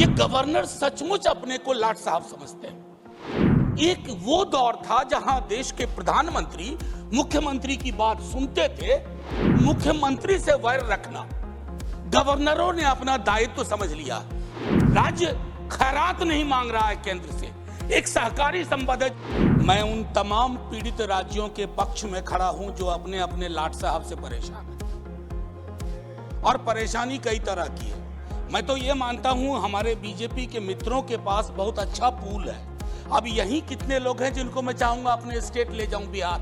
ये गवर्नर सचमुच अपने को लाट साहब समझते हैं। एक वो दौर था जहां देश के प्रधानमंत्री मुख्यमंत्री की बात सुनते थे, मुख्यमंत्री से वैर रखना गवर्नरों ने अपना दायित्व समझ लिया। राज्य खैरात नहीं मांग रहा है केंद्र से, एक सहकारी संबंध। मैं उन तमाम पीड़ित राज्यों के पक्ष में खड़ा हूं जो अपने अपने लाट साहब से परेशान हैं, और परेशानी कई तरह की है। मैं तो ये मानता हूं हमारे बीजेपी के मित्रों के पास बहुत अच्छा पूल है। अब यही कितने लोग हैं जिनको मैं चाहूंगा अपने स्टेट ले जाऊं, बिहार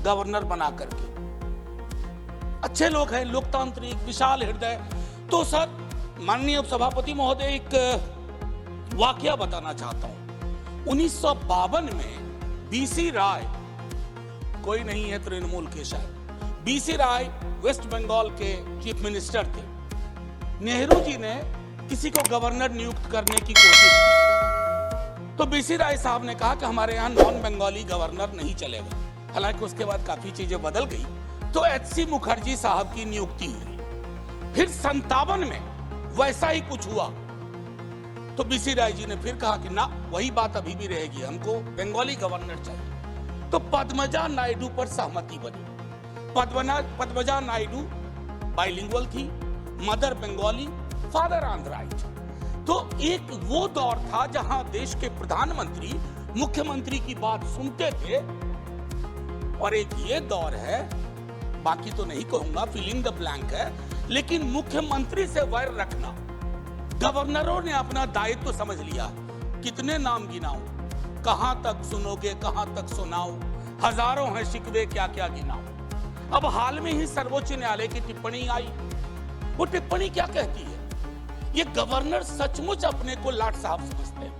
गवर्नर बना करके। अच्छे लोग हैं, लोकतांत्रिक, विशाल हृदय। तो सर, माननीय सभापति महोदय, एक वाकया बताना चाहता हूं। 1952 में बीसी राय, कोई नहीं है तृणमूल के शायद, बीसी राय वेस्ट बंगाल के चीफ मिनिस्टर थे। नेहरू जी ने किसी को गवर्नर नियुक्त करने की कोशिश की, तो बीसी राय साहब ने कहा कि हमारे यहाँ नॉन बंगाली गवर्नर नहीं चलेगा। हालांकि उसके बाद काफी चीजें बदल गई, तो एचसी मुखर्जी साहब की नियुक्ति हुई। फिर 57 में वैसा ही कुछ हुआ, तो बीसी राय जी ने फिर कहा कि ना, वही बात अभी भी रहेगी, हमको बंगाली गवर्नर चाहिए। तो पद्मजा नायडू पर सहमति बनी। पद्मजा नायडू बाइलिंगुअल थी, मदर बंगाली, फादर आंध्राइट। तो एक वो दौर था जहां देश के प्रधानमंत्री मुख्यमंत्री की बात सुनते थे, और एक ये दौर है, बाकी तो नहीं कहूंगा, फिलिंग द ब्लैंक है, लेकिन मुख्यमंत्री से वैर रखना गवर्नरों ने अपना दायित्व समझ लिया। कितने नाम गिनाऊं, कहां तक सुनोगे, कहां तक सुनाओ, हजारों हैं शिकवे, क्या क्या गिनाओ। अब हाल में ही सर्वोच्च न्यायालय की टिप्पणी आई। वो टिप्पणी क्या कहती है? ये गवर्नर सचमुच अपने को लाट साहब समझते हैं।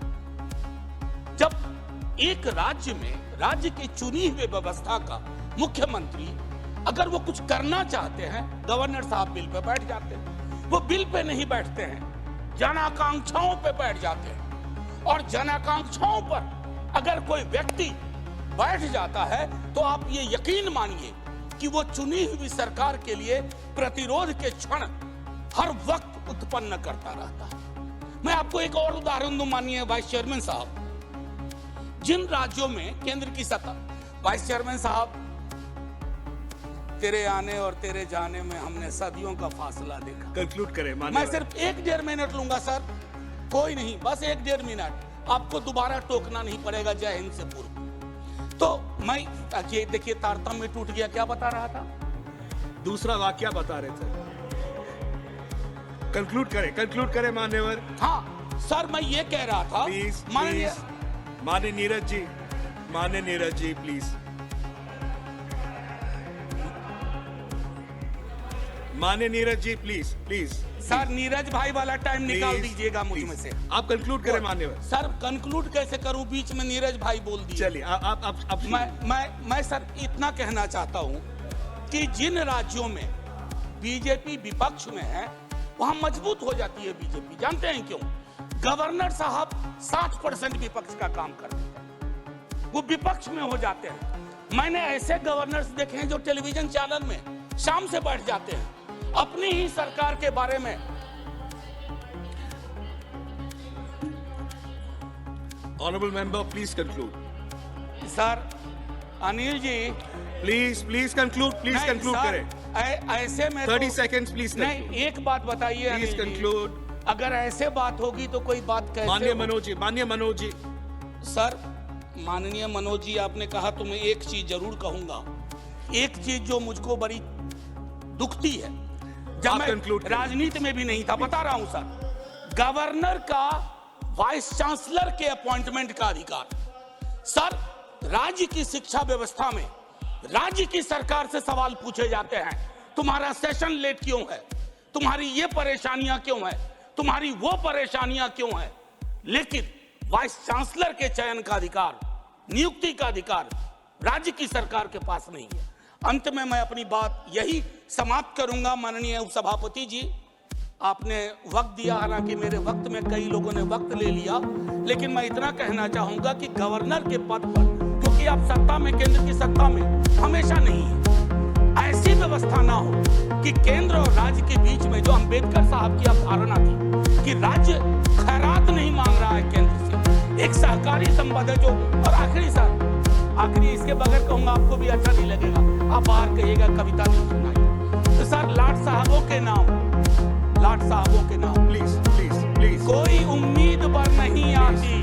जब एक राज्य में राज्य की चुनी हुई व्यवस्था का मुख्यमंत्री अगर वो कुछ करना चाहते हैं, गवर्नर साहब बिल पे बैठ जाते हैं। वो बिल पे नहीं बैठते हैं, जन आकांक्षाओं पे बैठ जाते हैं। और जन आकांक्षाओं पर अगर कोई व्यक्ति बैठ जाता है, तो आप ये यकीन मानिए कि वो चुनी हुई सरकार के लिए प्रतिरोध के क्षण हर वक्त उत्पन्न करता रहता है। मैं आपको एक और उदाहरण दूं, माननीय वाइस चेयरमैन साहब, जिन राज्यों में केंद्र की सत्ता, वाइस चेयरमैन साहब, तेरे आने और तेरे जाने में हमने सदियों का फासला देखा। कंक्लूड करें। मैं सिर्फ 1-1.5 मिनट लूंगा सर, कोई नहीं, बस 1-1.5 मिनट। आपको दोबारा टोकना नहीं पड़ेगा जय हिंद से पूर्व। तो मैं देखिए, तारतम्य टूट गया। क्या बता रहा था? दूसरा वाक्य बता रहे थे। कंक्लूड करें मान्यवर। हाँ सर, मैं ये कह रहा था, प्लीज, माननीय माननीय नीरज जी प्लीज। माननीय नीरज जी प्लीज। सर, नीरज भाई वाला टाइम निकाल दीजिएगा मुझ में से। आप कंक्लूड करें मान्यवर। सर, कंक्लूड कैसे करूं? बीच में नीरज भाई बोल दिए। चलिए आप मैं सर इतना कहना चाहता हूं कि जिन राज्यों में बीजेपी विपक्ष में है, वहां मजबूत हो जाती है बीजेपी। जानते हैं क्यों? गवर्नर साहब 60% विपक्ष का काम करते हैं, वो विपक्ष में हो जाते हैं। मैंने ऐसे गवर्नर्स देखे हैं जो टेलीविजन चैनल में शाम से बैठ जाते हैं, अपनी ही सरकार के बारे में। Honourable member please conclude. Sir, Anil ji please conclude करें। ऐसे में 30 सेकंड्स प्लीज। नहीं, एक बात बताइए प्लीज कंक्लूड। अगर ऐसे बात होगी तो कोई बात कैसे? माननीय मनोज जी। सर, माननीय मनोज जी, आपने कहा तो मैं एक चीज जरूर कहूंगा। एक चीज जो मुझको बड़ी दुखती है, जब मैं राजनीति में भी नहीं था, बता रहा हूं सर, गवर्नर का वाइस चांसलर के अपॉइंटमेंट का अधिकार। सर, राज्य की शिक्षा व्यवस्था में राज्य की सरकार से सवाल पूछे जाते हैं, तुम्हारा सेशन लेट क्यों है, तुम्हारी ये परेशानियां क्यों है, तुम्हारी वो परेशानियां क्यों है। लेकिन वाइस चांसलर के चयन का अधिकार, नियुक्ति का अधिकार राज्य की सरकार के पास नहीं है। अंत में मैं अपनी बात यही समाप्त करूंगा। माननीय उपसभापति जी, आपने वक्त दिया, हालांकि मेरे वक्त में कई लोगों ने वक्त ले लिया, लेकिन मैं इतना कहना चाहूंगा कि गवर्नर के पद पर, क्योंकि आप सत्ता में, केंद्र की सत्ता में हमेशा नहीं है, ऐसी व्यवस्था ना हो कि केंद्र और राज्य के बीच में जो अंबेडकर साहब की अवधारणा थी कि राज्य खैरात सरकारी संपद है जो। और आखिरी सर, आखिरी इसके बगैर कहूंगा आपको भी अच्छा नहीं लगेगा, आप बाहर कहिएगा कविता नहीं सुनाई। तो सर लाट साहबों के नाम, लाट साहबों के नाम Please, please, please. कोई उम्मीद पर नहीं आती,